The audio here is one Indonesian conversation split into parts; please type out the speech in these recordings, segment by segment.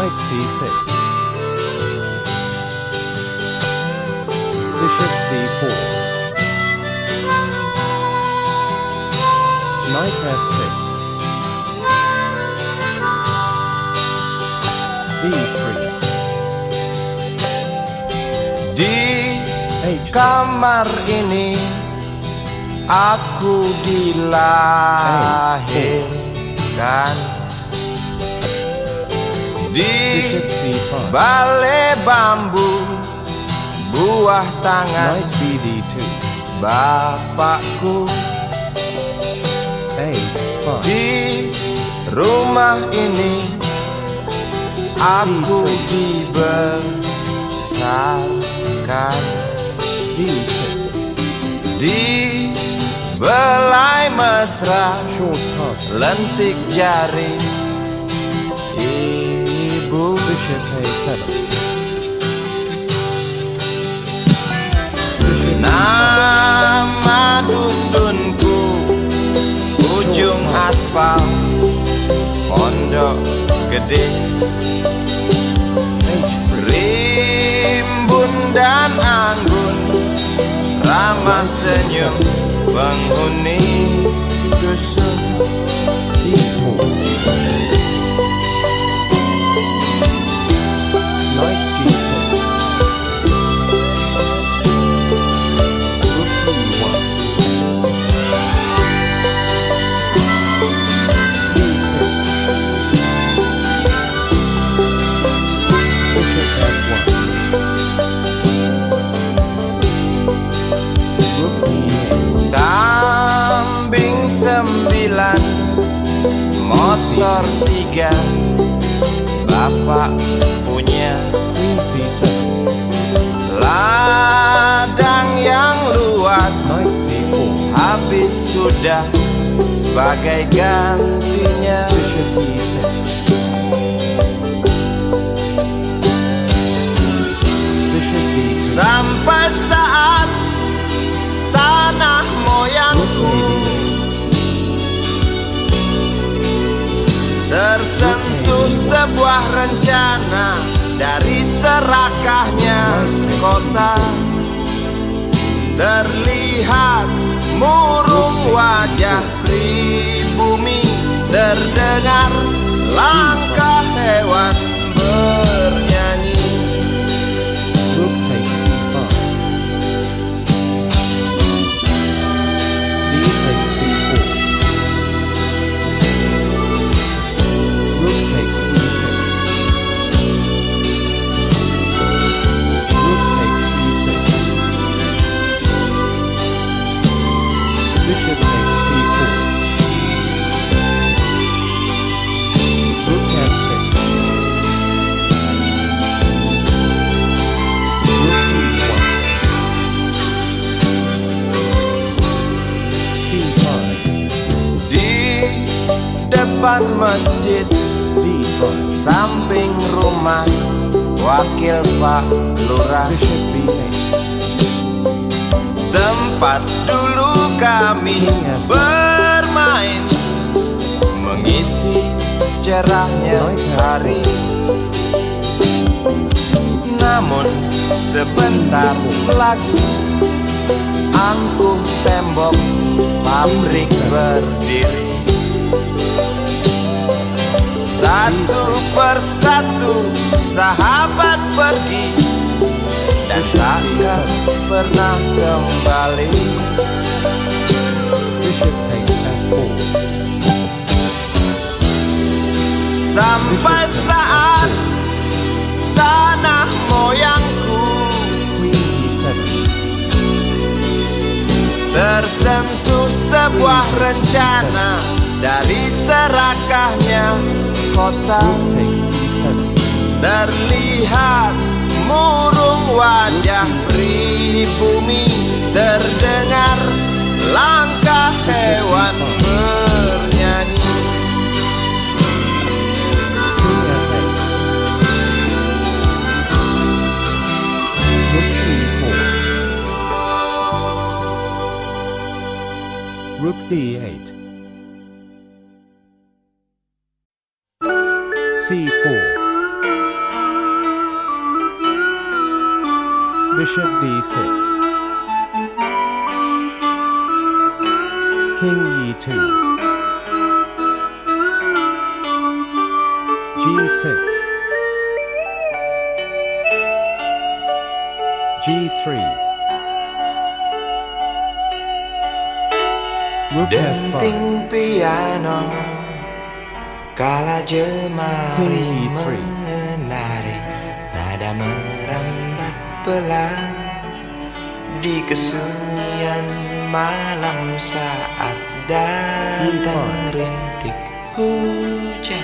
Knight c6. Bishop c4. Knight f6. b3. Di h6. kamar ini aku dilahirkan, di Bishop c5. balai bambu buah tangan Knight bd2. bapakku. a5. Di rumah ini aku dibesarkan, b6. di belai mesra Short castle. lentik jari ibu. Bishop a7. Nama dusunku ujung aspal Pondok Gede, h3. rimbun dan anggun ramah senyum penghuni dusun. d4. Knight g6. Rook e1. c6. Bishop f1. Rook e8. Kambing 9, motor 3, bapak punya. Queen c7. Ladang yang luas Knight c4. habis sudah sebagai gantinya. Bishop e6. Bishop b3. Sampai saat tanah Rook moyangku e8. tersentuh sebuah rencana dari serakahnya kota. Terlihat murung wajah pribumi, terdengar langkah hewan bernyanyi. Rook takes e5. D takes c4. Rook takes e6. Rook takes e6. Bishop takes c4. Rook f6. Rook e1. c5. Di depan masjid d5. samping rumah wakil Pak Lurah, Bishop b8. tempat dulu kami bermain, mengisi cerahnya hari. Namun sebentar lagi angkuh tembok pabrik berdiri. Satu persatu sahabat pergi dan takkan pernah kembali. Bishop takes f4. Sampai saat tanah moyangku Queen e7. tersentuh sebuah rencana dari serakahnya kota. Rook takes e7. Terlihat murung wajah pribumi, terdengar langkah hewan bernyanyi. King f8. Rook e4. Rook d8. c4. Bishop d6. King e2. g6. g3. Rook f5. Denting piano kala jemari King e3. menari, nada merambat pelan di kesunyian malam saat datang rintik hujan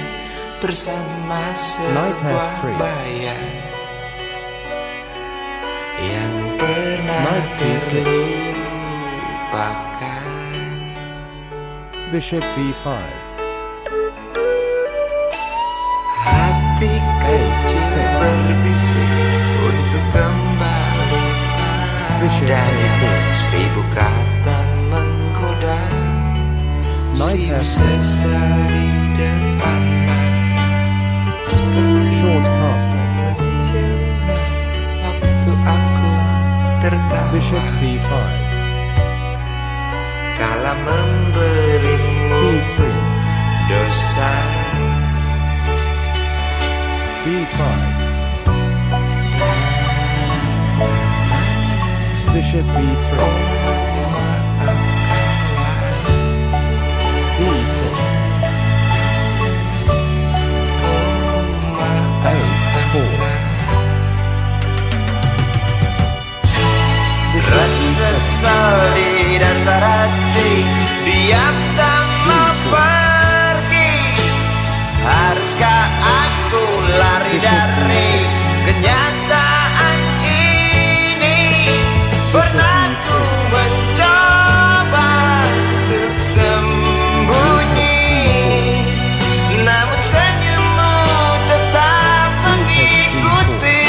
bersama sebuah bayang yang pernah terlupakan. Bishop b5. Hati kecil berbisik untuk kembali padanya. Seribu kata menggoda, seribu sesal di depan mata. Short castle. Menjelma waktu aku tertawa. Bishop c5. Kala memberimu c3. dosa. b5. Bishop b3. b6. a4. Rasa sesal di dasar hati, diam tak mau pergi. Haruskah aku lari dari kenyataan ini? Pernah ku mencoba untuk sembunyi, namun senyummu tetap mengikuti.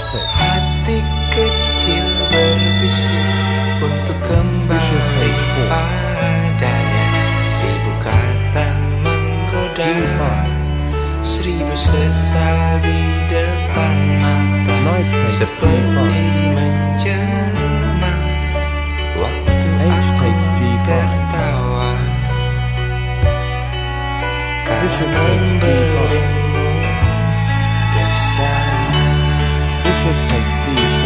Hati kecil berbisik untuk kembali padanya. Seribu kata menggoda, seribu sesal di depan mata. Seperti menjelma waktu aku tertawa. Karena memberimu dosa. Bishop takes d4.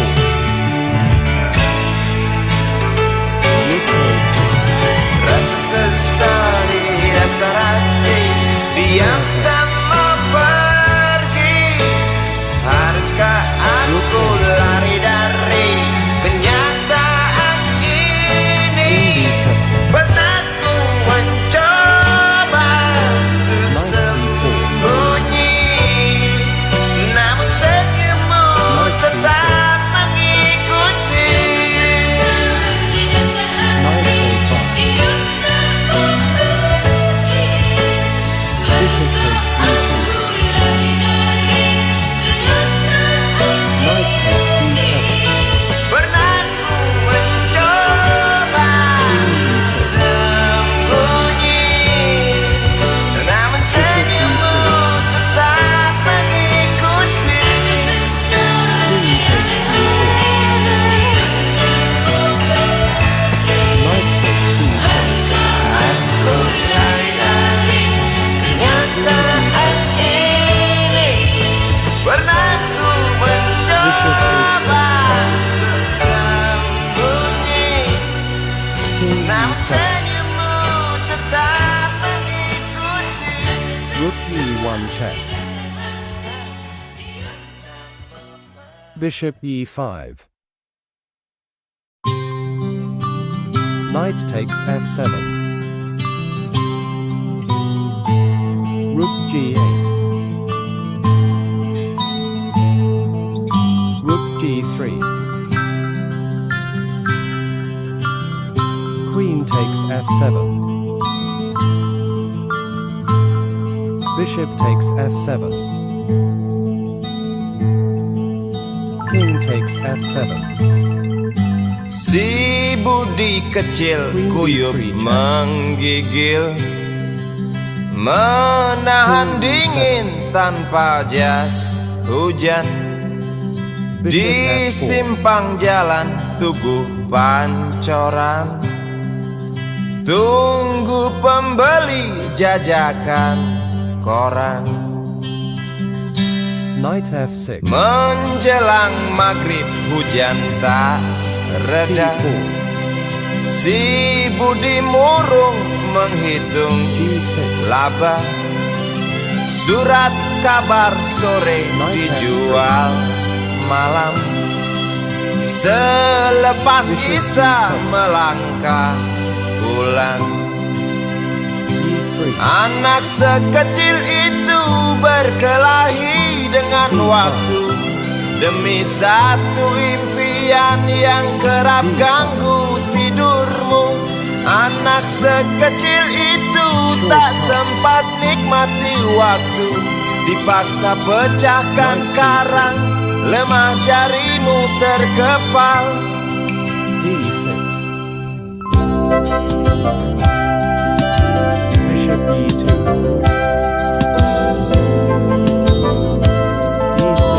Rasa sesal di dasar hati, diam tak mau pergi. Haruskah aku lari dari kenyataan ini? Pernah ku mencoba untuk sembunyi, namun senyummu tetap mengikuti. Pernah ku mencoba sembunyi, namun senyummu tetap mengikuti. Aku lari dari kenyataan ini. Pernah ku mencoba untuk sembunyi, namun senyummu tetap mengikuti. Rook e1 check. Bishop e5. Knight takes f7. Rook g8. Bishop takes f7. King takes f7. Si Budi kecil Queen kuyup B3 check. menggigil, menahan dingin tanpa jas hujan. Bishop Di f4. simpang jalan Tugu Pancoran, tunggu pembeli jajakan koran. Knight f6. Menjelang maghrib hujan tak reda, c4. si Budi murung menghitung g6. laba. Surat kabar sore dijual malam. Selepas Isa melangkah pulang, e3. anak sekecil itu berkelahi dengan waktu demi satu impian yang kerap ganggu tidurmu. Anak sekecil itu tak sempat nikmati waktu, dipaksa pecahkan karang, lemah jarimu terkepal. d6. Bishop e2. e6.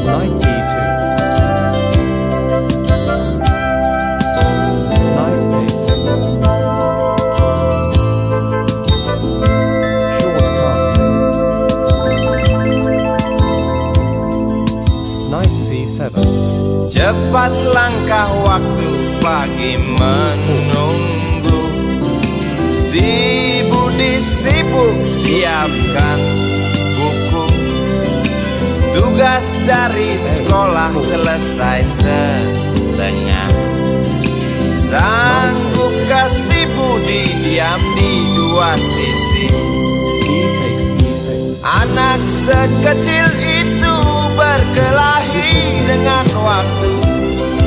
Knight e2. Knight a6. Short castle. Knight c7. Cepat langkah waktu pagi menunggu, si Budi sibuk siapkan buku. Tugas dari sekolah selesai setengah. Sanggupkah si Budi diam di dua sisi? D takes e6. Anak sekecil itu berkelahi dengan waktu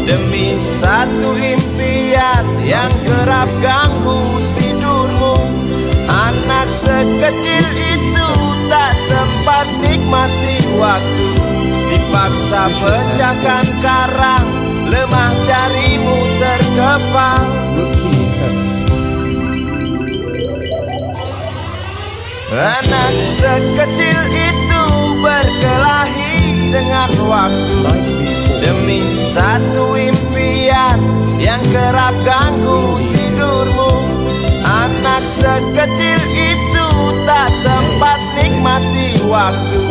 demi satu impian yang kerap ganggu tidurmu. Anak sekecil itu tak sempat nikmati waktu, dipaksa pecahkan karang, lemah jarimu terkepal. Rook e7. Anak sekecil itu berkelahi dengan waktu Knight b4. demi satu impian yang kerap ganggu tidurmu. Anak sekecil itu tak sempat nikmati waktu,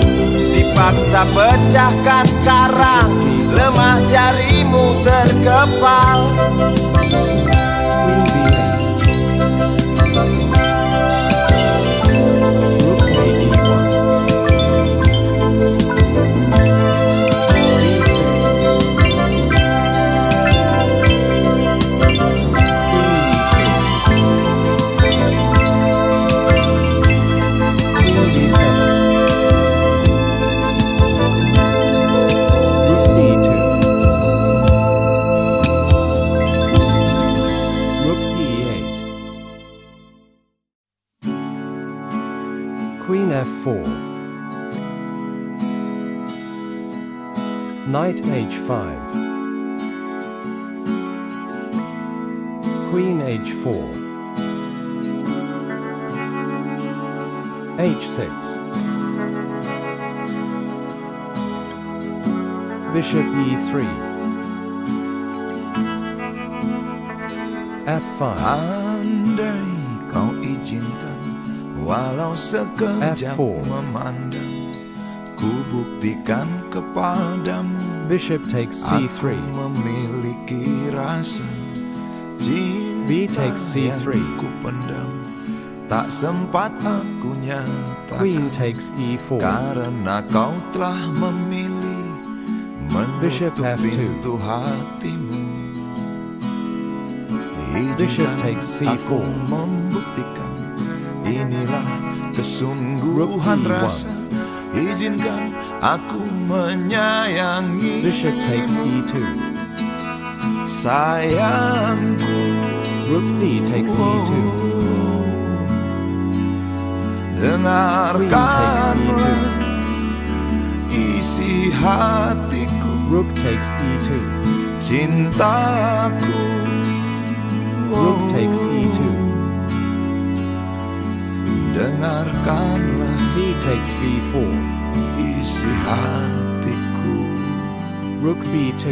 dipaksa pecahkan karang, lemah jarimu terkepal. Queen b8. Rook a d1. Queen f4. Knight h5. Queen h4. h6. Bishop e3. f5. Andai kau izinkan, walau sekejap F4. memandang, ku buktikan kepadamu Bishop takes c3. aku memiliki rasa cinta B takes c3. yang ku pendam, tak sempat aku nyatakan. Queen takes e4. Karena kau telah memilih Bishop menutup f2. pintu hatimu. Bishop Izinkan takes aku c4. membuktikan, inilah Rook kesungguhan e1. rasa. Izinkan aku menyayangi. Bishop takes e2. Sayangku. Rook d takes e2. dengarkanlah isi hatiku, Rook takes E2. cintaku. Rook takes E2. Dengarkanlah C takes B4. isi hatiku. Rook B2.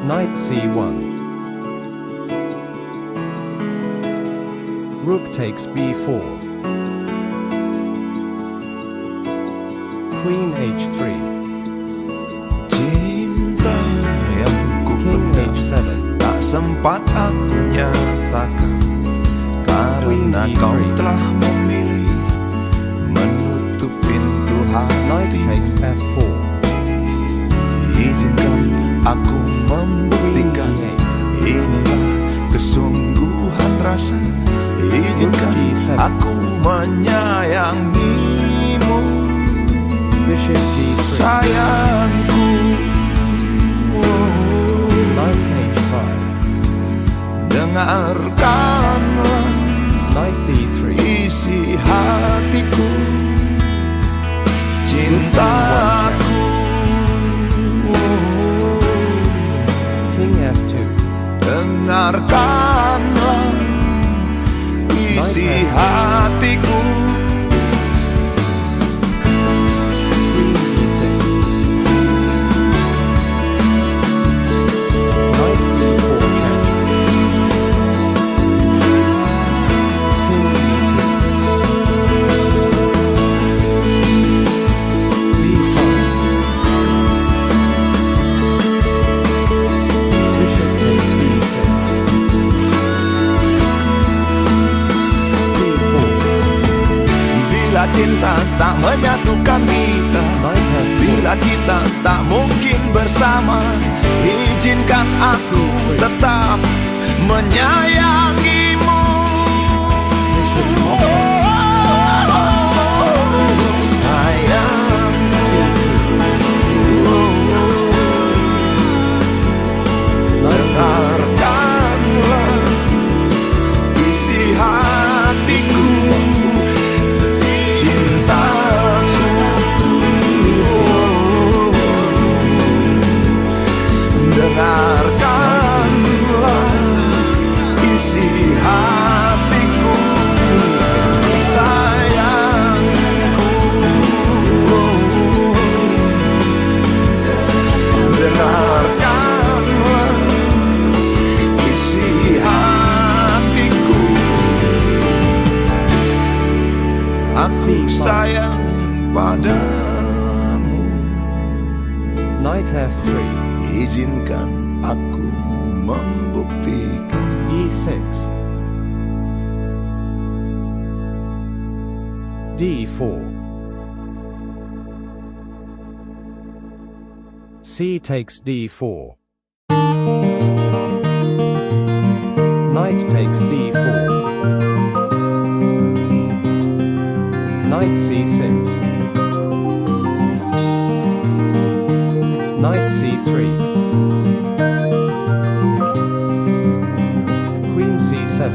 Knight C1. Rook takes B4. Queen H3. Cinta yang ku King pendam H7. tak sempat aku nyatakan, karena Queen kau E3. telah memilih menutup pintu Knight hati. takes F4. Izinkan aku Queen membuktikan, E8. inilah kesungguhan rasa. Izinkan Rook G7. aku menyayangimu, Bishop D3. sayangku. Knight H5. Dengarkanlah Knight D3. isi hatiku, cintaku. King F2. Dengarkanlah isi hatiku, Queen E6. Knight E4 check. King E2. B5. Bishop takes B6. C4. bila cinta tak menyatukan kita, Knight F4. bila kita tak mungkin bersama, izinkan aku tetap menyayangimu. Bishop E4. Sayang, C2. Knight E3. dengarkanlah isi hatiku, cintaku. Dengarkanlah isi hatiku, sayangku. Dengarkanlah isi hatiku, aku sayang padamu. Knight F3. Izinkan aku membuktikan. E6. D4. C takes D4. Knight takes D4. Knight C6. Knight C3. Queen C7.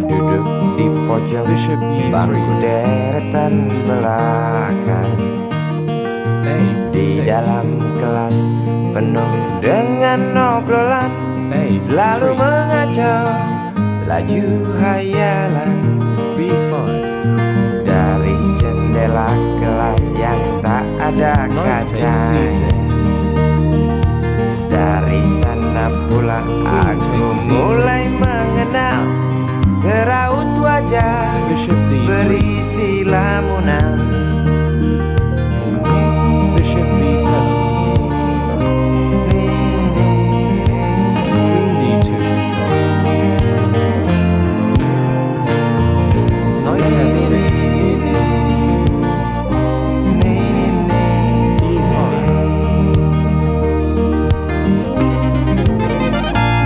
Duduk di pojok Bishop E3. bangku deretan belakang, di A6. dalam kelas penuh dengan obrolan, selalu A3. mengacau laju hayalan. B5. Dari jendela kelas yang tak ada Knight kaca, takes C6. dari sana pula aku takes C6. mulai mengenal seraut wajah Bishop D3. berisi lamunan. Bishop B7. Queen D2. Knight F6. E5.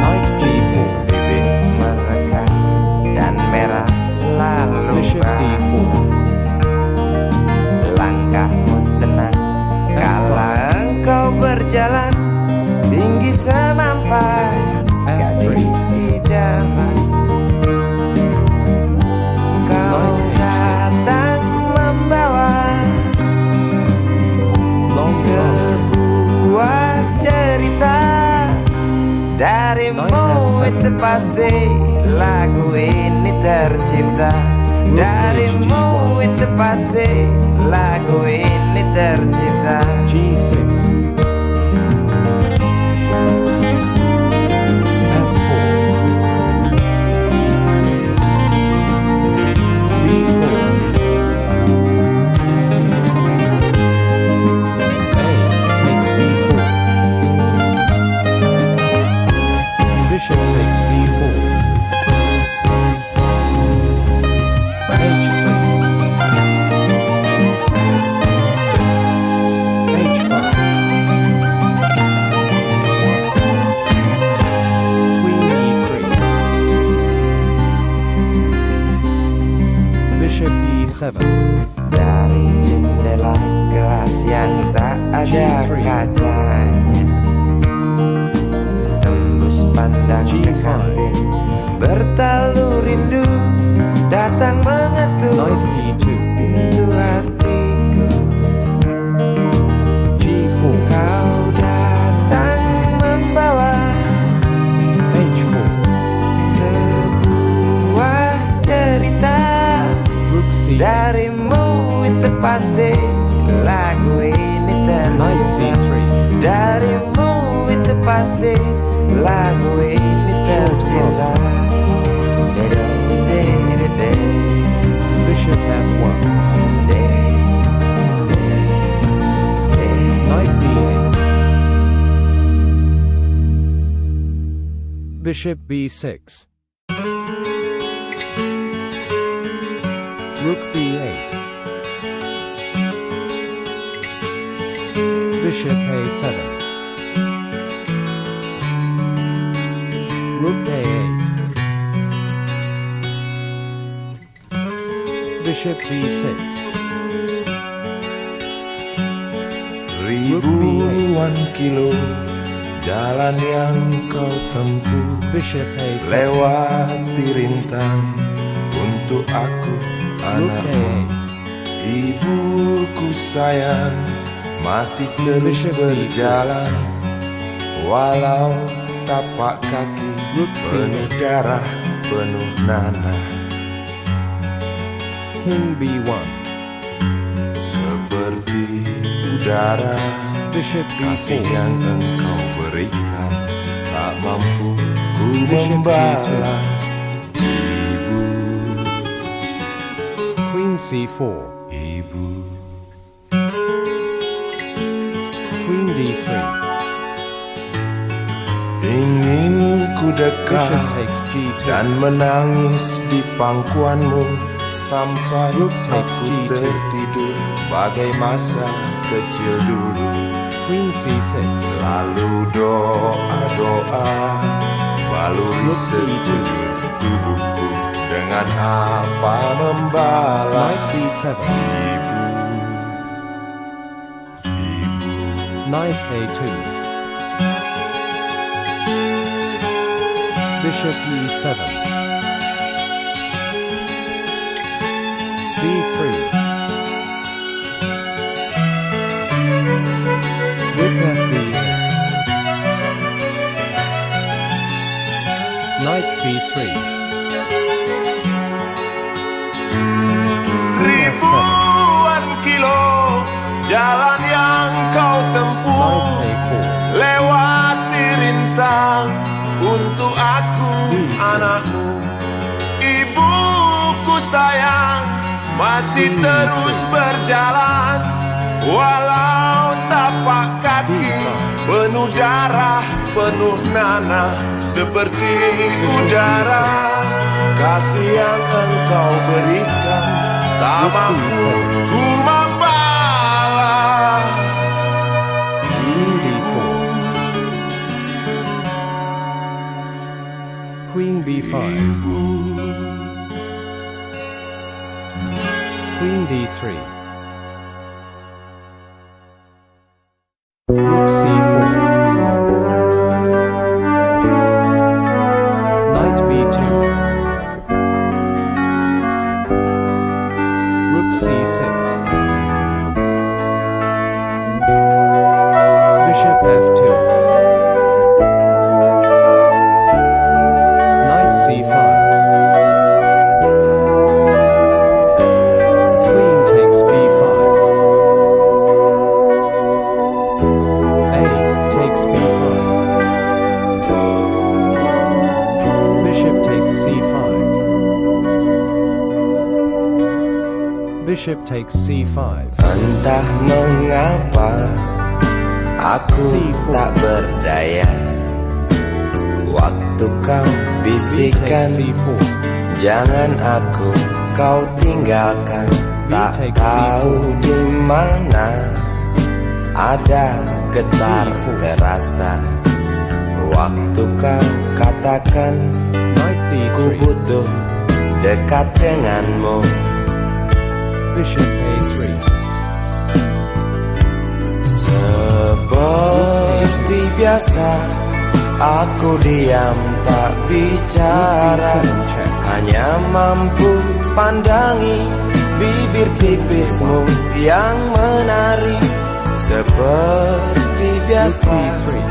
Knight G4. Bibit merekat dan merah selalu Bishop D4. basah. lagu ini tercipta. Darimu itu pasti lagu ini tercipta. G6, F4, B4, A takes B4, bishop takes B4, H3, H5, Queen E3, Bishop E7, Dari jendela kelas yang tak ada G3. kacanya, tembus pandang ke G5. kantin, bertalu rindu datang mengetuk Knight E2, pintu hatiku. G4, Kau datang membawa H4, sebuah cerita. Rook C8, Darimu itu pasti lagu ini Knight tercipta. C3, Darimu itu pasti lagu ini tercipta. De-de-de-de-de, Bishop F1, de-de-de-de. Knight B8, Bishop B6, Rook B8, Bishop A7, Rook A8, Bishop B6, Ribuan kilo jalan yang kau tempuh, Bishop A7, lewati rintang untuk aku Rook anakmu. A8, Ibuku sayang masih terus Bishop berjalan, walau tapak kaki Rook penuh C8, darah, penuh nanah. King B1, Seperti udara, Bishop kasih B4, yang engkau berikan tak mampu ku Bishop membalas. Ibu, Queen C4, ibu, Queen D3, ingin ku dekat Bishop takes G2, dan menangis di pangkuanmu sampai Rook takes aku G2. tertidur bagai masa kecil dulu. Queen C6, Lalu doa-doa baluri Rook E2. sekujur tubuhku dengan apa Knight membalas. B7, Ibu, ibu, Knight A2, Bishop E7, B3, Rook FB8, Knight C3, Queen F7, ribuan kilo jalan yang kau tempuh, Knight A4, lewati rintang untuk aku B6, anakmu. Ibuku sayang masih terus berjalan, walau tapak kaki penuh darah, penuh nanah. Seperti udara, kasih yang engkau berikan tak mampu ku membalas. Queen B5, Queen D3, Rook C4, Knight B2, Rook C6, Bishop F2, Knight C3, Bishop takes c5. Entah mengapa aku C4. tak berdaya. Waktu kau B bisikan takes c4. jangan aku kau tinggalkan. Tak takes tahu C4. di mana ada getar D4. terasa. Waktu kau katakan Knight ku d3. butuh dekat denganmu. Bishop a3. Seperti biasa aku diam tak bicara, B7 check. hanya mampu pandangi bibir tipismu yang menari. Seperti biasa Rook e3.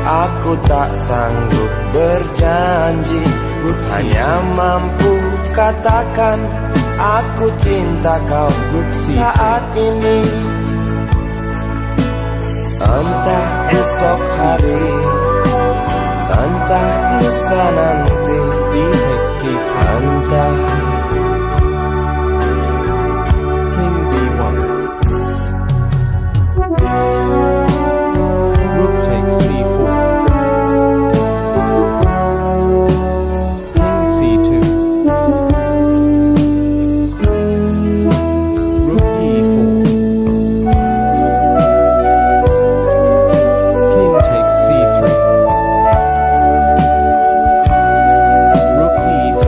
aku tak sanggup berjanji, Rook c2. hanya mampu katakan aku cinta kau Rook c3. saat ini. Entah esok hari, entah lusa nanti, D takes c3. entah King b1. Rook takes c4. King c2. Rook e4. King takes c3. Rook e3.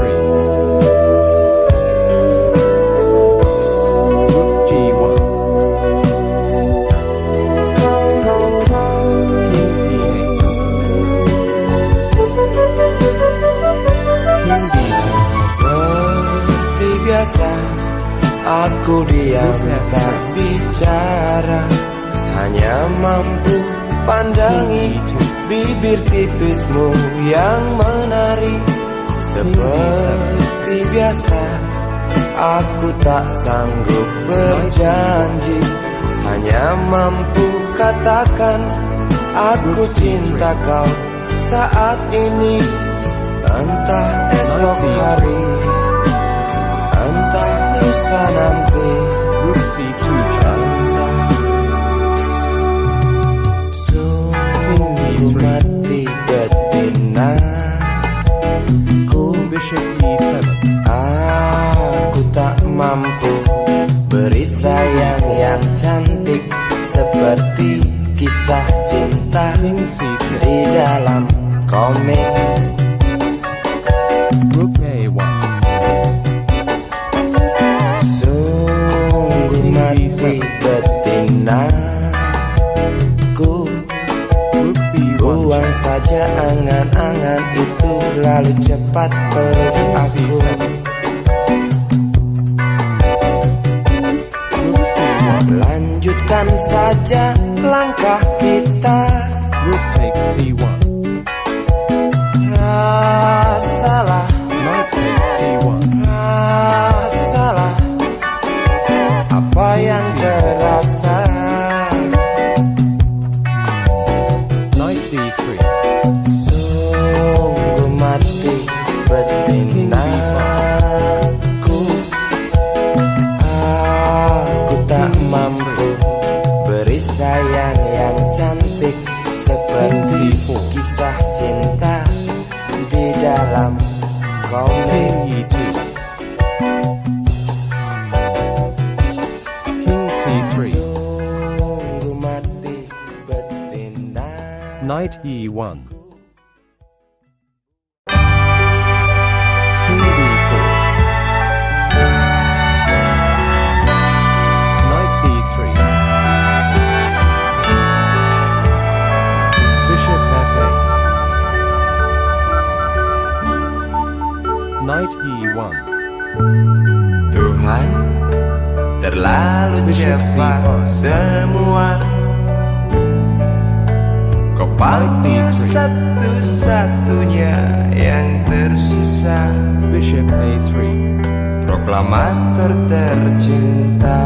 Rook g1. King e8. King b2. seperti biasa aku diam tak bicara, hanya mampu pandangi bibir tipismu yang menari. Seperti biasa aku tak sanggup berjanji, hanya mampu katakan aku cinta kau saat ini. Entah esok hari, entah lusa nanti, Rook c2 check. entah sungguh mati betinaku. Bishop e7. Aku tak mampu beri sayang yang cantik seperti kisah cinta King c6. di dalam komik. Rook a1. Sungguh mati betinaku. Rook b1 Buang check. saja angan-angan itu, lalu cepat peluk King aku. c7. Rook c1. Lanjutkan saja langkah kita. Rook takes c1. Rasalah, Knight takes c1. rasalah apa yang terasa. Knight d3. Sungguh mati betinaku. Aku tak mampu beri sayang yang cantik seperti King c4. kisah cinta di dalam komik. King e2. King c3. Sungguh mati betina. Knight e1. King b4. Knight b3. Bishop f8. Knight e1. Tuhan, terlalu Bishop cepat C5. semua. Kau panggil satu-satunya yang tersisa, Bishop a3. proklamator tercinta.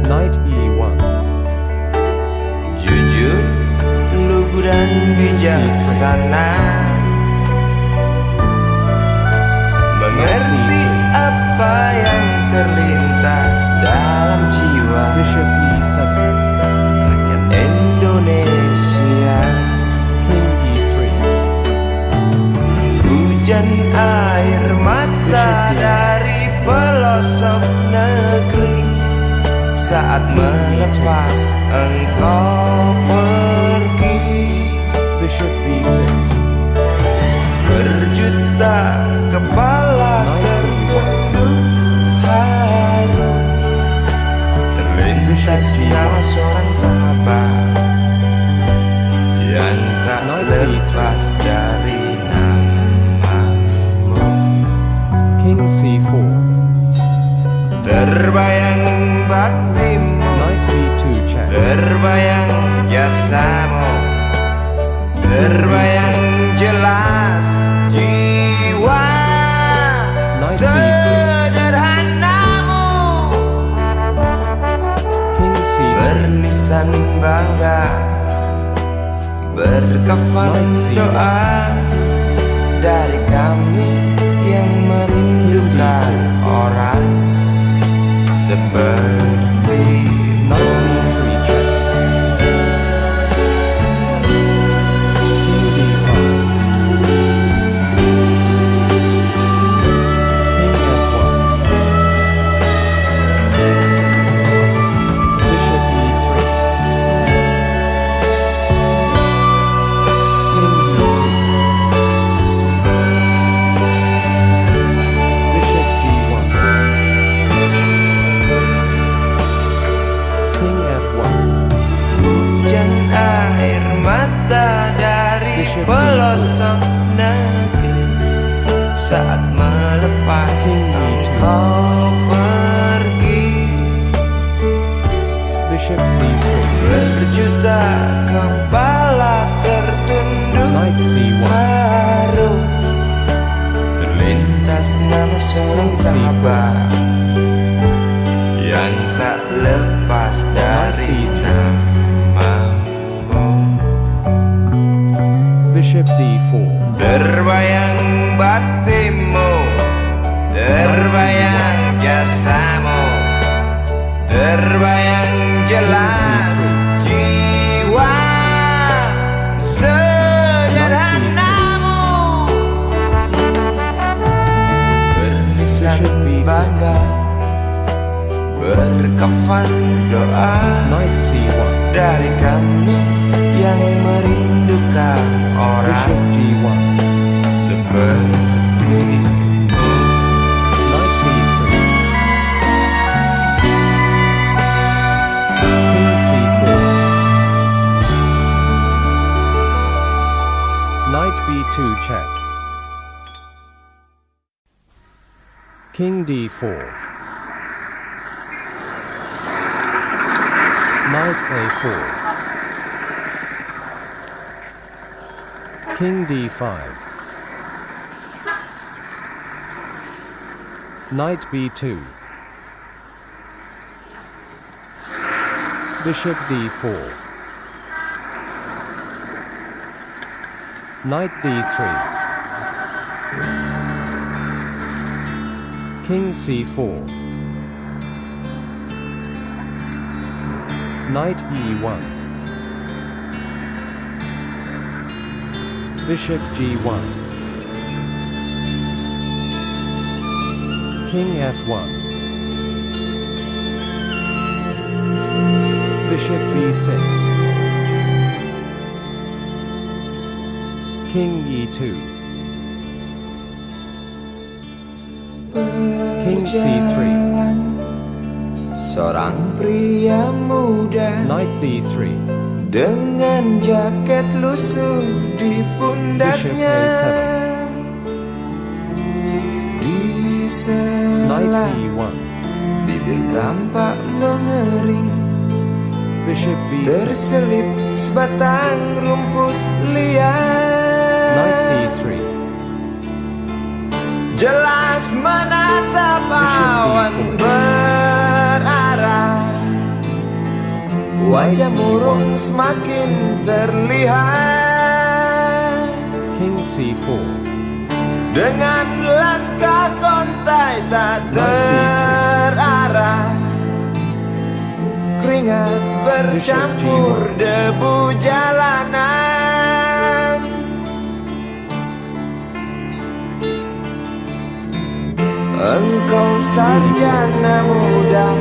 Knight e1. Jujur, lugu dan bijaksana, mengerti apa yang terlintas dalam air mata dari pelosok negeri saat melepas engkau pergi. Bishop B6. Berjuta kepala tertunduk haru, terlintas nama seorang sahabat yang tak lepas dari namamu. King C4. Terbayang baktimu, Knight B2 check. terbayang jasamu, terbayang jelas jiwa sederhanamu, King C4. bernisan bangga, berkafan doa dari kami yang merindukan orang seperti Knight B3 check. King D5. King F1. Bishop E3. King E2. Bishop G1. King F1. hujan air mata dari pelosok negeri saat melepas engkau pergi. Bishop C3. Berjuta kepala tertunduk Knight C1. haru, terlintas nama seorang sahabat yang tak lepas dari namamu. Bishop D4. Terbayang baktimu, terbayang jasamu, terbayang jelas jiwa sederhanamu, bernisan bangga, berkafan doa Knight C1. dari kami yang merindukan orang Bishop G1. seperti Knight B3. King C4. Knight B2 check. King D4. Knight A4. King D5. Knight B2. Bishop D4. Knight D3. King C4. Knight E1. Bishop G1. King F1. Bishop B6. King E2. King C3. seorang pria muda Knight D3. dengan jaket lusuh di pundaknya, di Knight sela E1. bibir tampak mengering, Bishop B6. terselip sebatang rumput Knight liar, B3. jelas menatap Bishop awan D4. berarah, wajah murung semakin terlihat, King C4. dengan langkah kontai tak terarah, keringat bercampur debu jalanan, Engkau sarjana muda,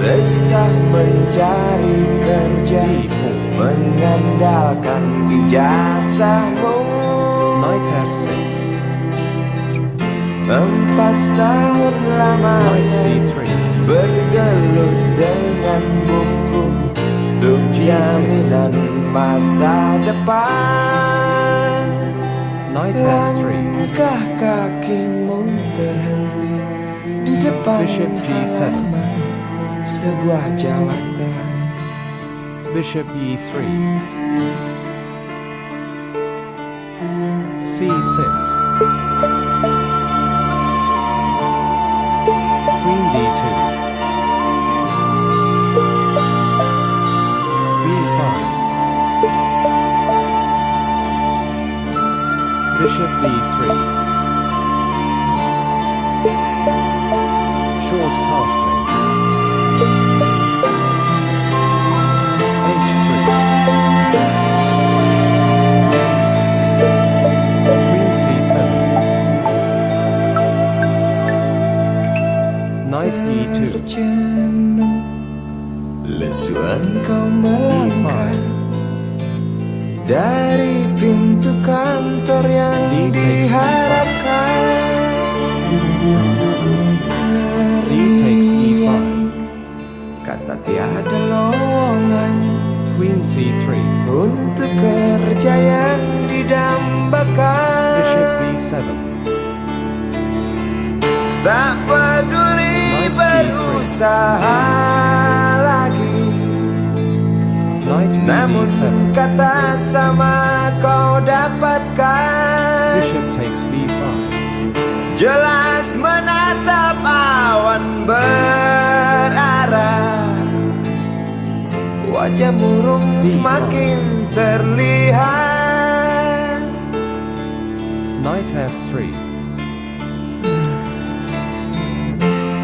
resah mencari kerja, D4. mengandalkan ijazahmu. Knight F6. 4 tahun Knight lamanya C3. bergelut dengan buku untuk jaminan masa depan. Knight F3. Langkah kakimu terhenti di depan Bishop G7. halaman sebuah jawatan. Bishop E3. C6. Queen D2. B5. Bishop D3. Short castling. H3. Queen C7. Knight E2. Terjenuh, lesu engkau melangkah dari pintu kantor yang D takes diharapkan. D takes E5. Kata tiada lowongan Queen C3. untuk kerja yang didambakan. Bishop B7. Tak peduli Knight D3. berusaha lagi, Knight namun B7. kata sama kau dapatkan. Bishop takes B5. Jelas menatap awan berarah, wajah murung B5. semakin terlihat. Knight F3.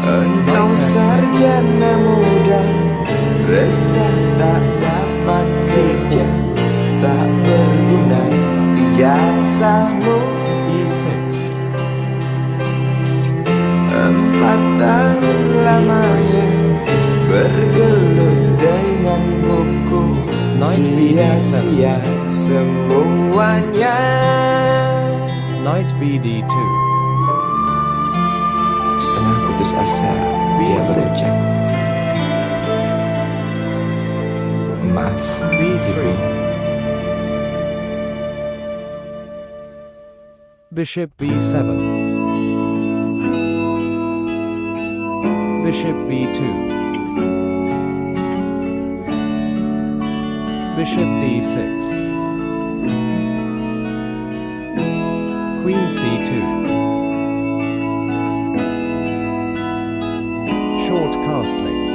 Engkau sarjana muda, resah tak dapat kerja, tak berguna ijazahmu. E6. 4 tahun lamanya bergelut dengan buku, Knight B7. sia-sia semuanya. Knight BD2. Setengah putus asa dia B6. berucap, maaf B3. ibu. Bishop B7. Bishop B2. Bishop D6. Queen C2. Short castling.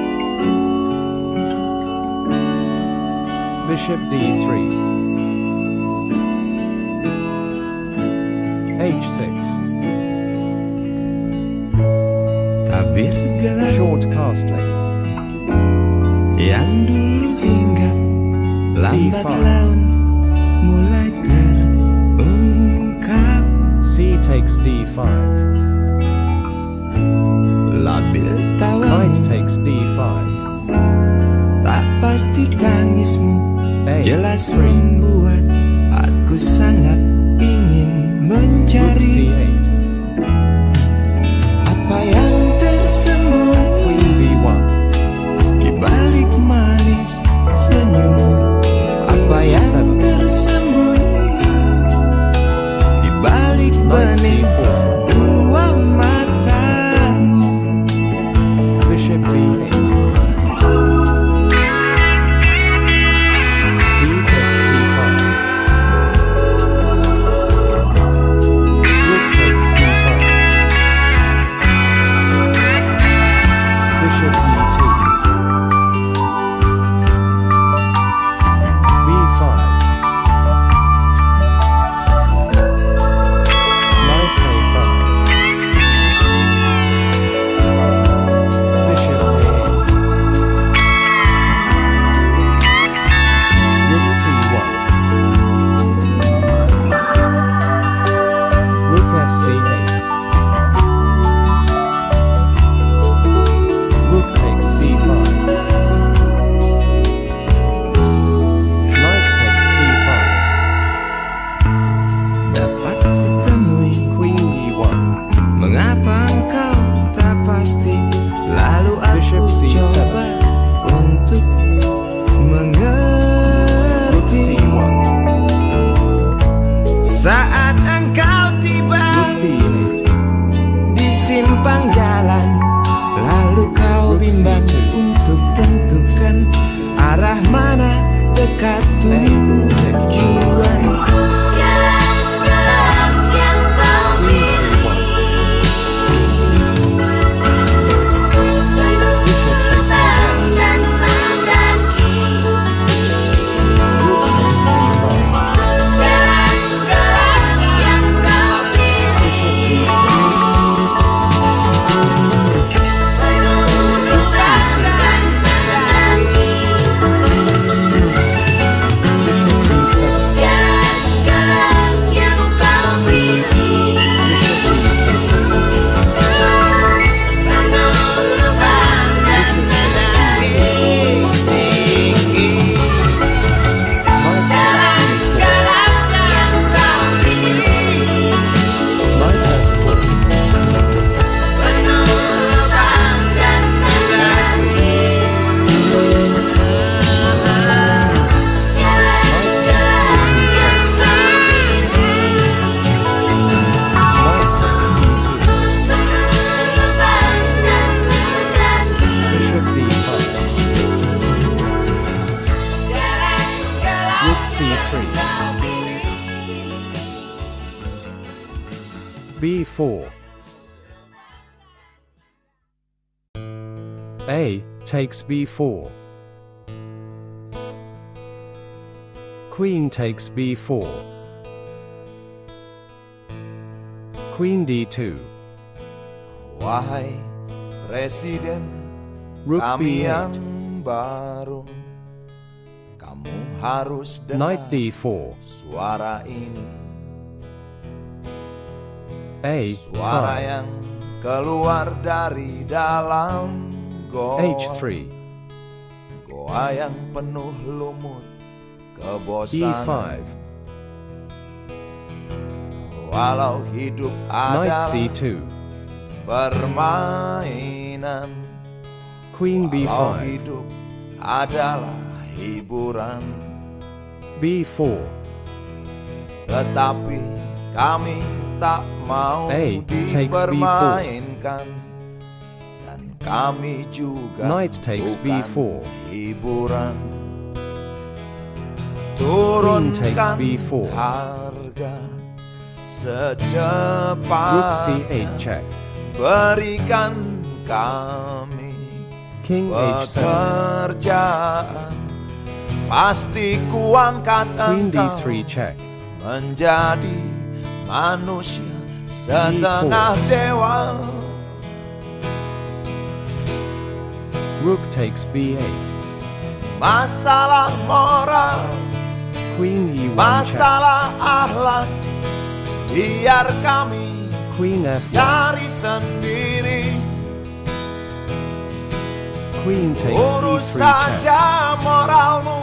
Bishop D3. H6. Tabir gelap Short castling. yang dulu hingga lambat C5. laun mulai terungkap. C takes D5. Labil tawamu, Knight takes D5. tak pasti tangismu, A3. jelas membuat aku sangat ingin Rook mencari C8. apa yang tersembunyi Queen B1. di balik manis senyummu, apa yang Seven. tersembunyi di balik Knight benih C4. dua matamu. Bishop B8. D takes C5. Rook takes Mengapa engkau tak pasti? Lalu aku Bishop C7. coba untuk Rook mengerti. C1. Saat engkau tiba Rook B8. di simpang jalan, lalu kau Rook bimbang C2. untuk tentukan arah mana dekat tujuan. Jalan-jalan yang kau Queen C1. Bishop takes bang E8. dan mendaki. Rook takes C5. Jalan-jalan yang kau pilih Bishop B6. penuh bang dan mendaki. Bishop B7. Jalan-jalan yang kau pilih Bishop B8. penuh bang dan mendaki. Knight takes D4. Jalan yang kau pilih Knight F4. penuh bang dan mendaki. Jalan-jalan yang kau pilih Knight takes E2. penuh bang dan mendaki. Bishop B5. Rook C3. B4. A takes B4. Queen takes B4. Queen D2. Wahai Presiden Rook kami yang B8. baru, kamu harus Knight dengar D4. suara ini, A5. suara yang keluar dari dalam goa, H3. goa yang penuh lumut E5. kebosanan. Walau hidup Knight adalah C2. permainan, Queen walau B5. hidup adalah hiburan, B4. tetapi kami tak mau A takes B4. dipermainkan, dan kami juga Knight takes bukan B4. hiburan. Queen takes Turunkan B4. harga Rook secepat, C8 check. berikan kami King H7. pekerjaan, pasti kuangkat Queen engkau D3 check. menjadi manusia setengah dewa. Rook takes B8. Masalah moral, Queen E1 check. masalah akhlak, biar kami Queen F1. cari sendiri. Queen takes Urus E3 check. saja moralmu,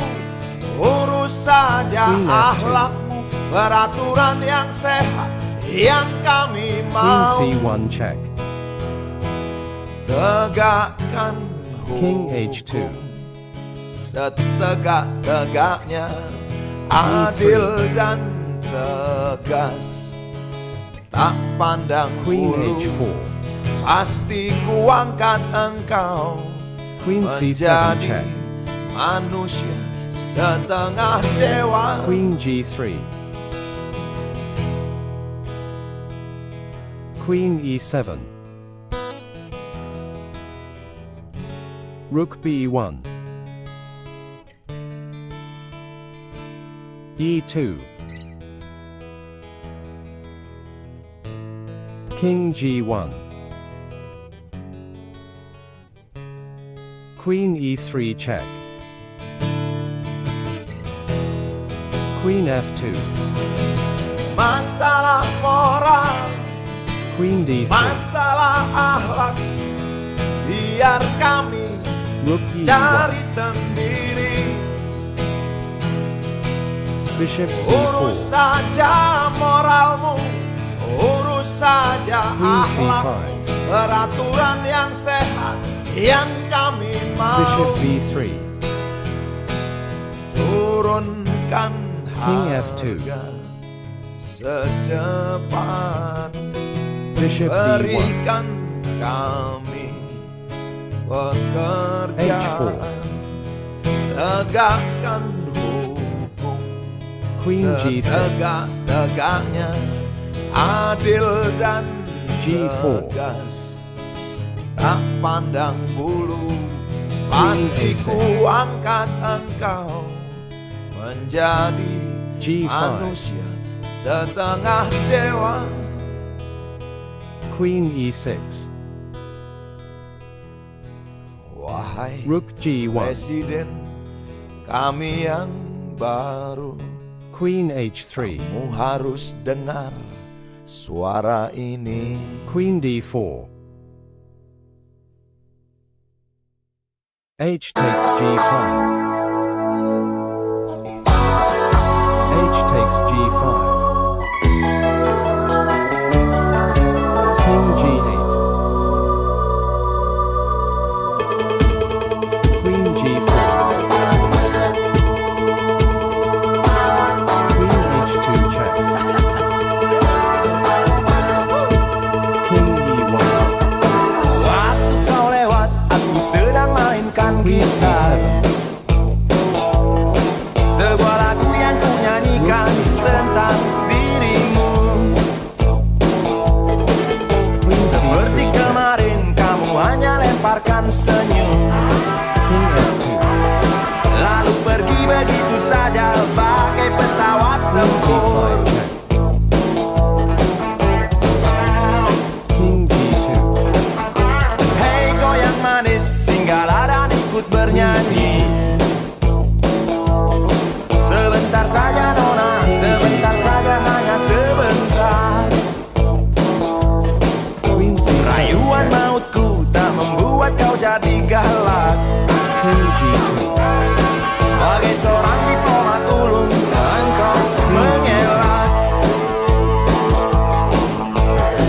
urus saja Queen F2. akhlakmu, peraturan yang sehat yang kami Queen mau. C1 check. Tegakkan King hukum H2. setegak-tegaknya, adil dan tegas, tak pandang Queen bulu, H4. pasti kuangkat engkau Queen C7 menjadi check. manusia setengah dewa. Queen G3. Queen E7. Rook B1. E2. King G1. Queen E3 check. Queen F2. Masalah moral, Queen D3. masalah akhlak, biar kami Rook cari E1. sendiri. Bishop Urus C4. saja moralmu, urus saja Queen akhlak C5. peraturan yang sehat yang kami mau. Bishop B3. Turunkan King F2. harga secepat Bishop B1. berikan kami pekerjaan, tegakkan hukum Queen G6. setegak-tegaknya, adil dan G4. tegas, tak pandang bulu, pasti A6. ku angkat engkau menjadi G5. manusia setengah dewa. Queen E6. Wahai Rook G1. Presiden kami yang baru, Queen H3. kamu harus dengar suara ini. Queen D4. H takes G5. H takes G5. King G8. Queen G4. Queen H2 check. King E1. Waktu kau lewat, aku sedang mainkan Queen gitar. C7. Sebuah lagu yang ku nyanyikan tentang dirimu. Queen Seperti C3 check. kemarin kamu hanya lemparkan senyum, King F2. lalu pergi begitu saja bagai pesawat Queen C5 tempur. check. King D2. Hei goyang manis, singgahlah dan ikut bernyanyi. Sebentar saja nona, sebentar saja, hanya sebentar. Queen C7 Rayuan check. mautku tak membuat kau jadi galak. King G2. Bagai seorang diplomat ulung, engkau mengelak.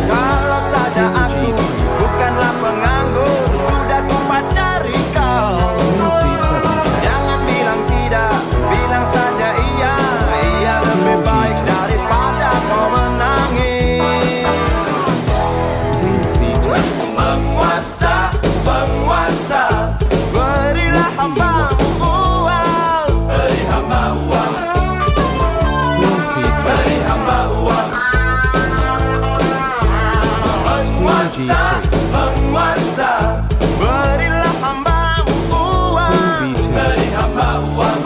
Kalau saja aku bukanlah penganggur, sudah ku pacari kau. Queen C7 check. Jangan bilang tidak, bilang saja iya. Iya lebih baik daripada kau menangis. Queen C2. Penguasa, penguasa, berilah hambamu uang. Beri hamba uang, Queen C3. beri hamba uang. Queen G3. Penguasa, berilah hambamu uang. Queen B2. Beri hamba uang,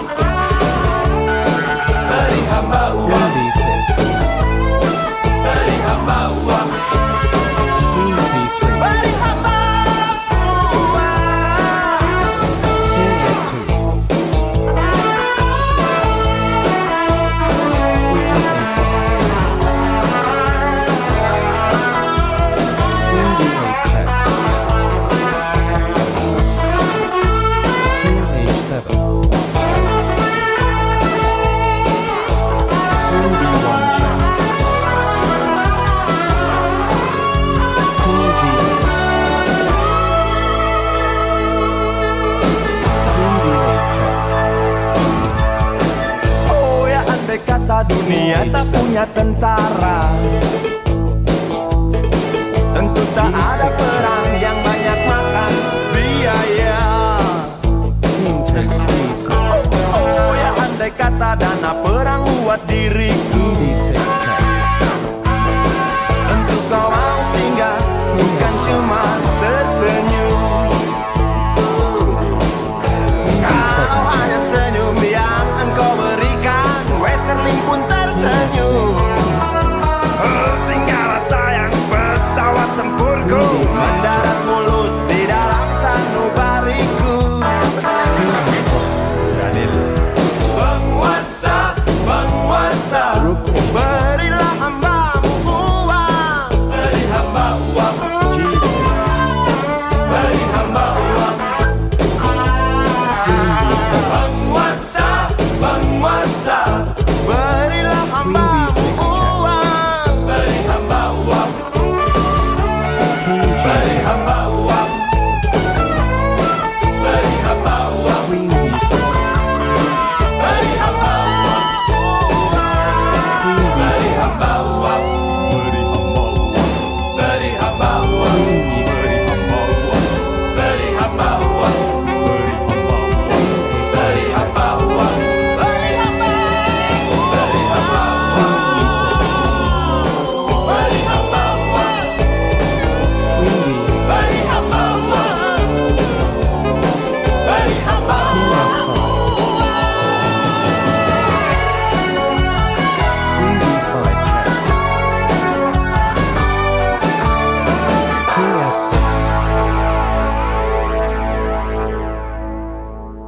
beri hamba Queen uang, B6. beri hamba uang, Queen C3. beri hamba uang. King F2. Queen A5. Queen D8 check. King H7. Queen B1 check. King G8. Queen D8 check. Oh ya, andai kata dunia tak punya tentara, tentu tak ada perang yang banyak makan biaya. King takes G6. Oh ya, andai kata dana perang buat diriku, D6 check. tentu kau mau singgah, bukan cuma tersenyum. Kalau hanya senyum yang engkau berikan, Westerling pun tersenyum. Singgahlah sayang, pesawat tempurku mendarat mulus di dalam sanubariku. Penguasa, penguasa, berilah hambamu uang. Beri hamba uang, G6. beri hamba uang. Queen B7. Penguasa, penguasa, berilah Queen hambamu B6 check. uang. Beri hamba uang, H6.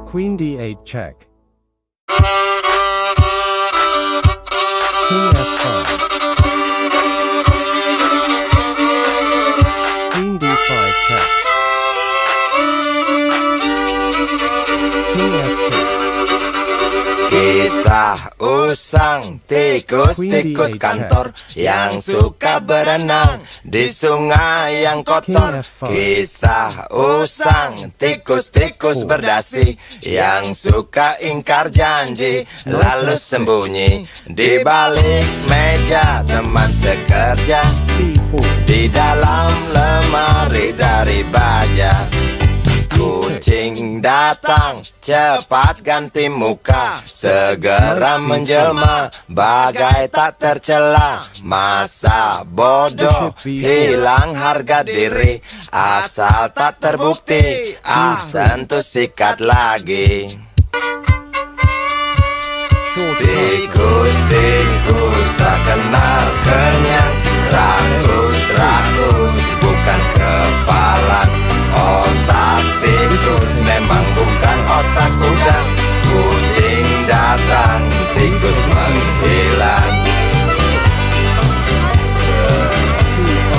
Queen D8 check. King F5. Queen D5 check. King F6. Kisah usang tikus-tikus Queen D8 kantor yang suka berenang di sungai yang kotor. King F5. Kisah usang tikus-tikus berdasi yang suka ingkar janji lalu sembunyi di balik meja teman sekerja, C4. di dalam lemari dari baja. Kucing datang, cepat ganti muka, segera menjelma, bagai tak tercela. Masa bodoh, hilang harga diri, asal tak terbukti, tentu sikat lagi. Tikus-tikus tak kenal kenyang, rakus-rakus bukan kepalang. Otak tikus memang bukan otak udang. Kucing datang, tikus menghilang. C5.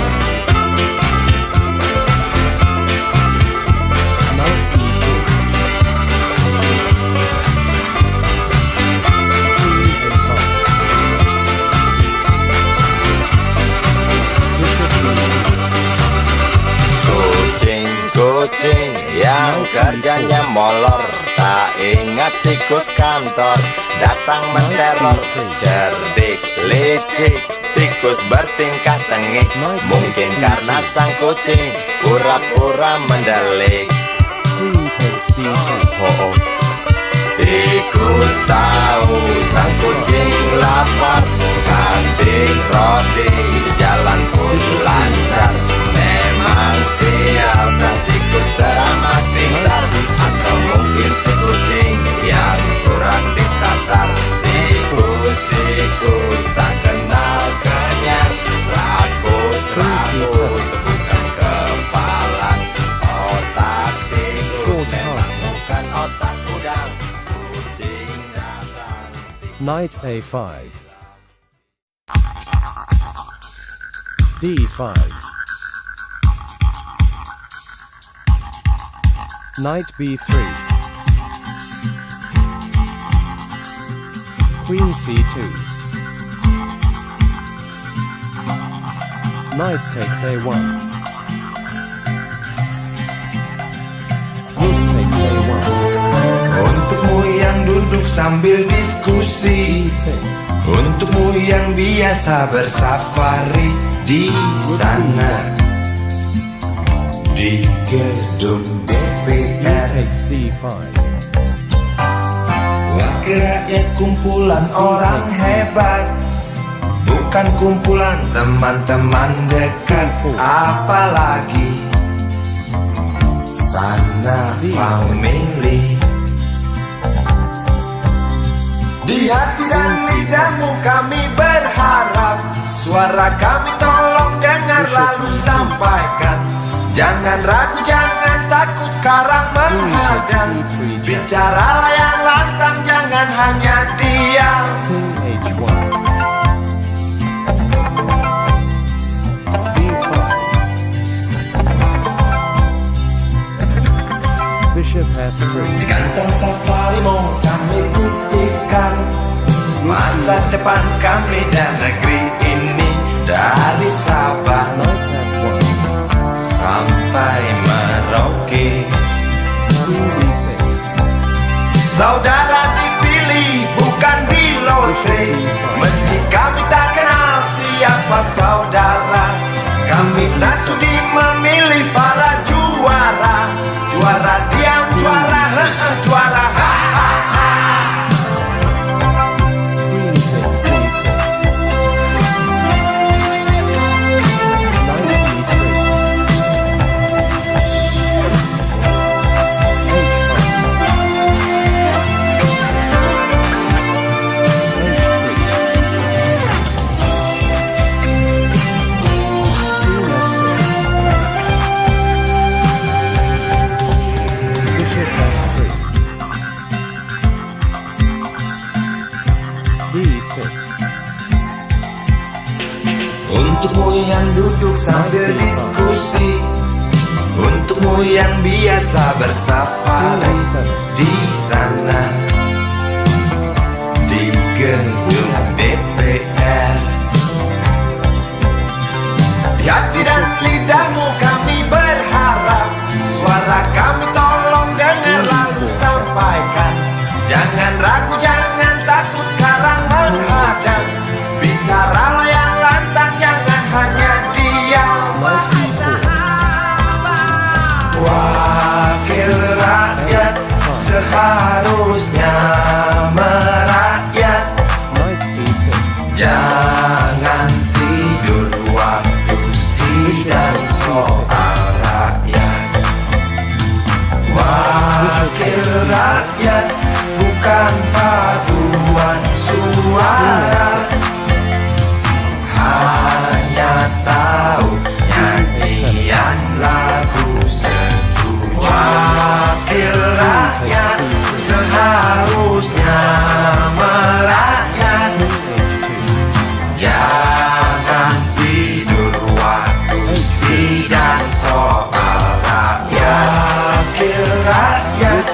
Knight E2. Queen A5. Bishop E2. Kucing yang kerjanya molor, tak ingat tikus kantor, datang menteror. Cerdik, licik, tikus bertingkah tengik, mungkin karena sang kucing pura-pura mendelik. Queen takes D10. Oh, tikus tahu sang kucing lapar, kasih roti, jalan pun lancar. Memang sial sang tikus teramat pintar, atau mungkin si kucing yang kurang ditatar. Tikus-tikus tak kenal kenyang, rakus-rakus bukan kepalang. Otak tikus memang bukan otak udang. Kucing datang. Knight A5. D5. Knight B3. Queen C2. Knight takes A1. Rook takes A1. Untukmu yang duduk sambil diskusi, E6. untukmu yang biasa bersafari di sana, di gedung Queen DPR. takes D5. Wakil rakyat kumpulan orang hebat, bukan kumpulan teman-teman dekat. Apalagi sana family. Di hati dan lidahmu kami berharap, suara kami tolong dengar lalu sampaikan. Jangan ragu, jangan takut karang menghadang. Bicaralah yang lantang, jangan hanya diam. King H1. D5. Bishop F3. Di kantong safari mau kami buktikan masa depan kami dan negeri ini, dari Sabah Knight F1. sampai Merauke. Queen B6. Saudara dipilih bukan di lotre, meski kami tak kenal siapa saudara. Kami tak sudi memilih para juara, juara diam, juara juara Queen takes D6. Knight E3. H5. H3. duduk sambil diskusi. Untukmu yang biasa bersafari di sana, di gedung DPR. Di hati dan lidahmu kami berharap, suara kami tolong dengar lalu sampaikan. Jangan ragu, jangan takut karang menghadap. Bicaralah yang lantang, jangan hanya diam. Wakil rakyat seharusnya merakyat. Knight C6. Jangan tidur waktu sidang soal rakyat. Wakil rakyat bukan paduan suara, hanya tahu nyanyian lagu setuju. Wakil rakyat seharusnya merakyat. Jangan tidur waktu sidang soal rakyat. Wakil rakyat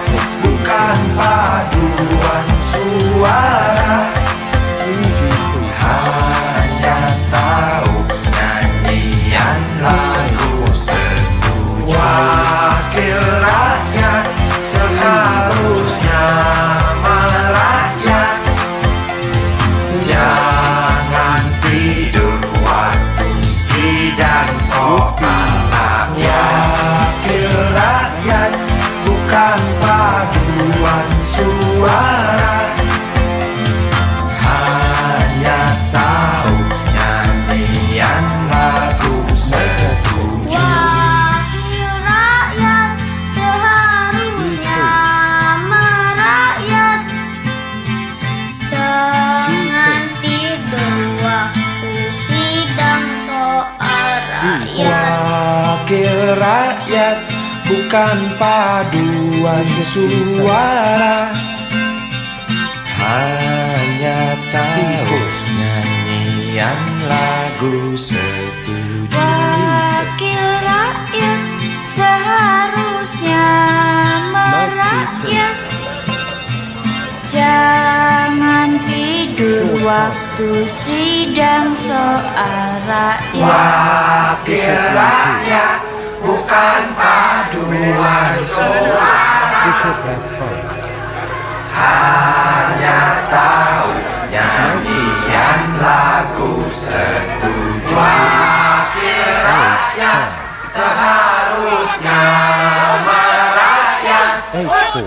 bukan paduan suara, hanya tahu nyanyian lagu setuju. Wakil rakyat seharusnya merakyat. Jangan tidur waktu sidang soal rakyat. Wakil rakyat bukan paduan suara, hanya tahu nyanyian lagu setuju. Wakil rakyat seharusnya merakyat. Jangan tidur waktu sidang soal rakyat. Wakil rakyat bukan paduan suara, hanya tahu nyanyian lagu setuju. Wakil rakyat seharusnya merakyat. Jangan tidur waktu sidang soal rakyat. Wakil rakyat bukan paduan suara, Bishop F5. hanya tahu nyanyian lagu setuju. Wakil rakyat seharusnya merakyat. H4.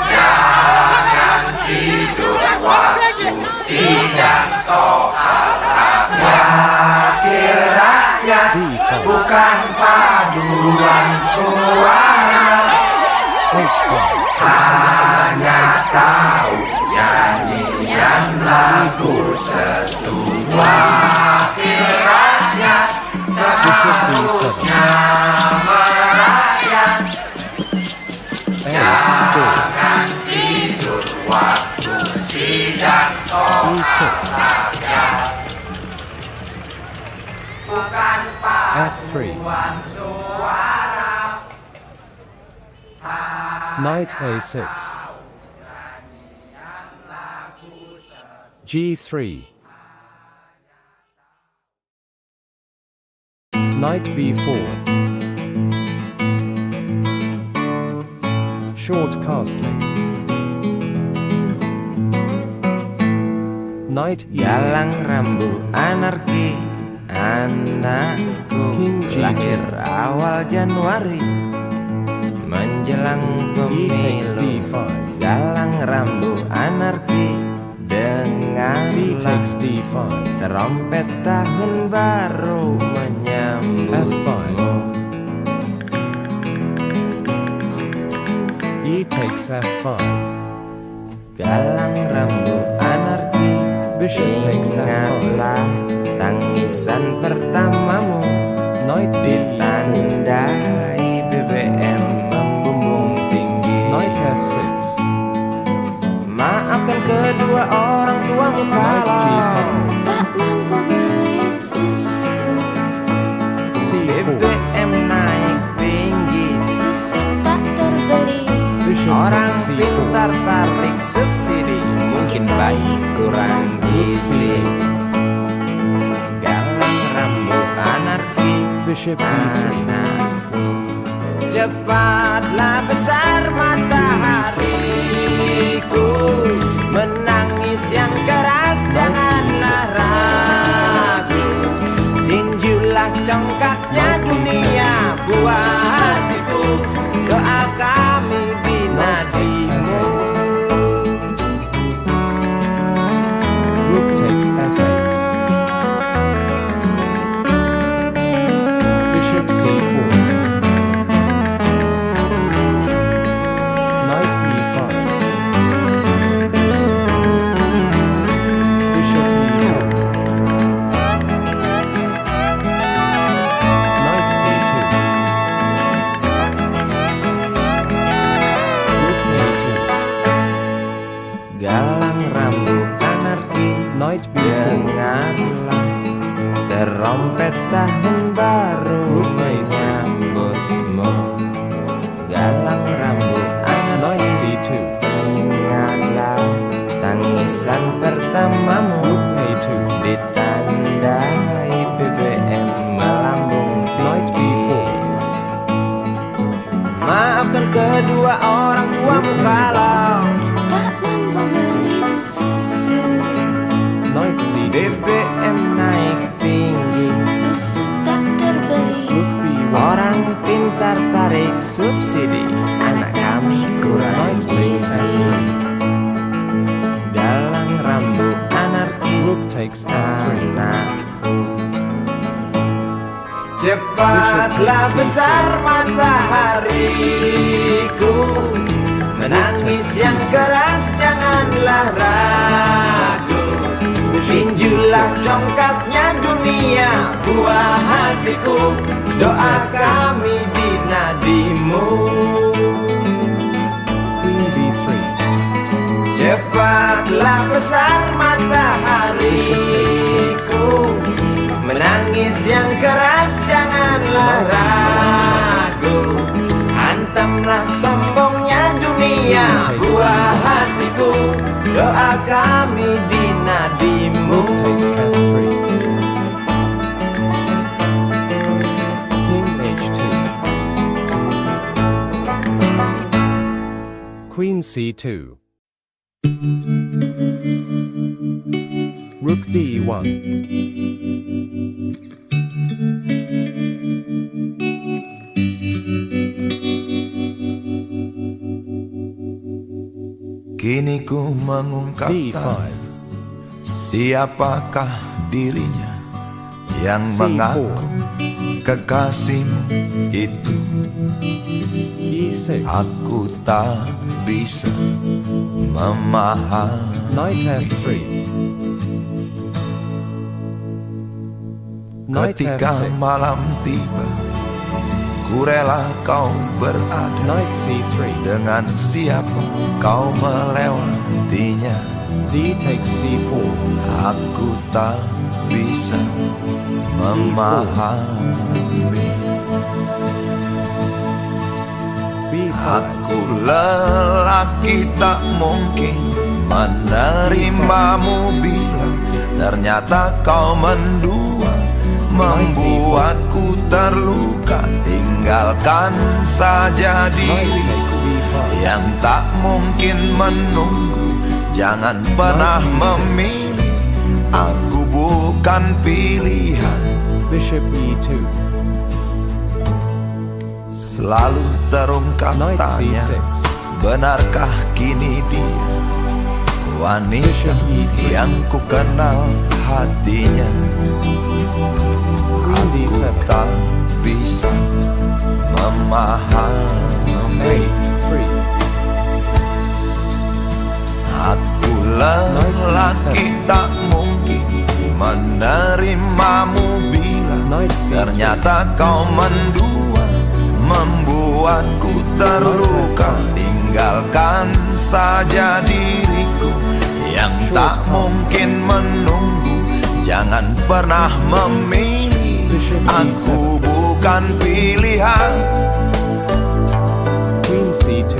Jangan tidur waktu sidang soal rakyat. Wakil rakyat D5. bukan paduan suara, H5. hanya tahu nyanyian lagu setuju. Wakil rakyat seharusnya merakyat. A4. Jangan tidur waktu sidang soal E6. rakyat. Bukan F3. paduan suara, Knight A6. G3. Knight B4. Short casting. Knight E8. Galang rambu anarki, anakku King G2. lahir awal Januari menjelang E takes pemilu. D5. Galang rambu anarki dengan C takes D5. terompet tahun baru menyambut. F5. E takes F5. Galang rambu anarki, Bishop takes F5. ingatlah tangisan pertamamu, Knight D4. ditandai BBM membumbung tinggi. Knight F6. Maafkan kedua orang tuamu Knight kalau G5. Tak mampu beli susu, tertarik subsidi, mungkin baik kurang gizi. Galang rambut anarki, Bishop E3. anakku. Cepatlah besar matahariku, menangis yang keras janganlah ragu. Tinjulah congkaknya dunia buah hatiku, doa kami di nadimu. Rook takes F8. Bishop C4. Knight E5. Bishop E10. Knight C2. Rook A2. Galang rambut anarki, Knight B4. dengarlah terompet tahun baru menyambutmu. Galang rambut Knight anarki, C2. ingatlah tangisan pertamamu, Rook A2. ditandai BBM melambung Knight tinggi. B4. Maafkan kedua orang tuamu kalau Tak mampu beli susu, Knight C2. BBM naik tinggi. susu tak terbeli. Rook B1. Orang pintar tarik subsidi, anak kami kurang Knight takes gizi. F3. Galang rambut anarki, Rook takes F3. anakku. Cepatlah besar matahariku, menangis yang keras janganlah ragu. Tinjulah congkaknya dunia buah hatiku, doa kami di nadimu. Queen B3. Cepatlah besar matahariku, menangis yang keras janganlah ragu. Hantamlah sombongnya dunia buah hatiku, doa kami di nadimu. Rook takes F3. King H2. Queen C2. Rook D1. Kini ku mengungkap D5. siapakah dirinya yang C4. mengaku kekasihmu itu. E6. Aku tak bisa memahami. Knight F3. Knight Ketika F6. malam tiba, ku rela kau berada. Knight C3. Dengan siapa kau melewatinya, D takes C4. aku tak bisa memahami. B5. Aku lelaki tak mungkin menerimamu bila ternyata kau mendua, membuatku terluka. Tinggalkan saja Knight diri takes B5. yang tak mungkin menunggu. Jangan pernah memilih, aku bukan pilihan. Bishop E2. Selalu terungkap Knight tanya, C6. benarkah kini dia wanita Bishop E3. yang ku kenal hatinya? Queen Aku D7. tak bisa memahami. A3. Aku lelaki tak mungkin menerimamu bila Knight C3. ternyata kau mendua, membuatku terluka. Tinggalkan saja diriku yang tak mungkin menunggu. Jangan pernah memilih, aku bukan pilihan. Queen C2.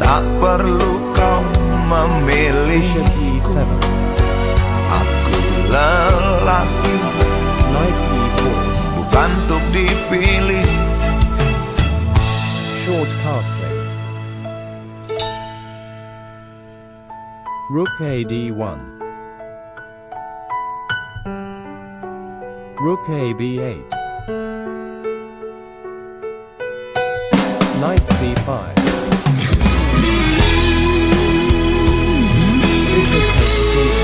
Tak perlu kau memilih, Bishop E7. aku lelaki Knight E4. bukan untuk dipilih. Short castling. Rook AD1. Rook AB8. Knight C5. Bishop takes C5.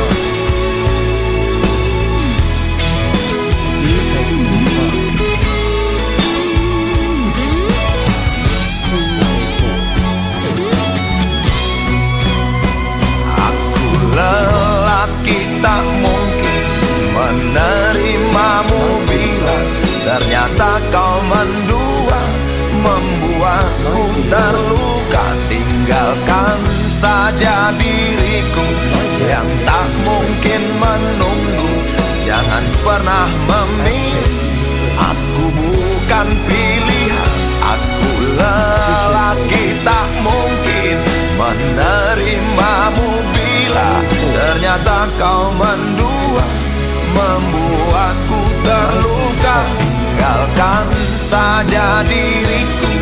D takes C5. Queen A4. Aku lelaki tak mungkin menerimamu bila ternyata kau mendua, membuatku terluka. Tinggalkan saja diriku yang tak mungkin menunggu. Jangan pernah memilih, aku bukan pilihan. Aku lelaki tak mungkin menerimamu bila ternyata kau mendua, membuatku terluka. Tinggalkan saja diriku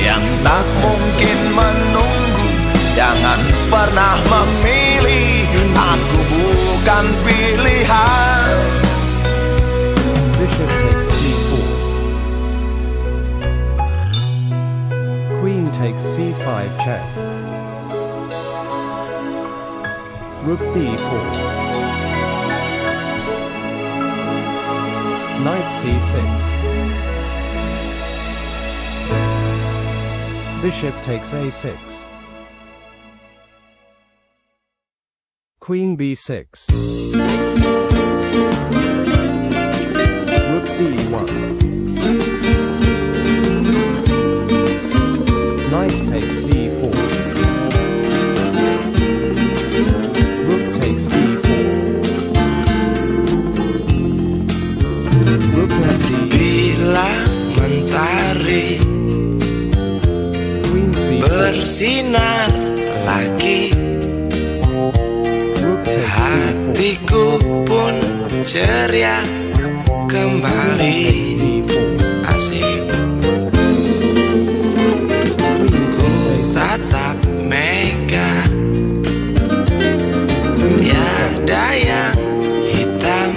yang tak mungkin menunggu. Jangan pernah memilih, aku bukan pilihan. Bishop takes C4. Queen takes C5 check. Rook B4. Knight C6. Bishop takes A6. Queen B6. Rook B1. Knight takes D4. Rook takes D4. Rook FD. Bila mentari Queen C4. bersinar lagi, Rook takes D4. hatiku pun ceria kembali. D4. Asik. Queen takes A6. Tatap mega, tiada yang hitam.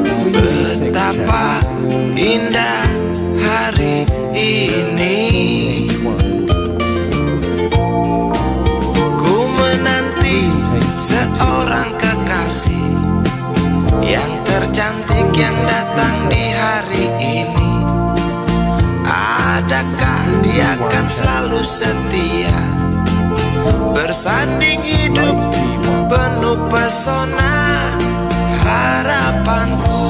Queen B6 check. Betapa indah hari ini. Ku menanti seorang kekasih yang tercantik yang datang di hari ini. Adakah dia akan selalu setia, bersanding hidup Knight B1. penuh pesona harapanku?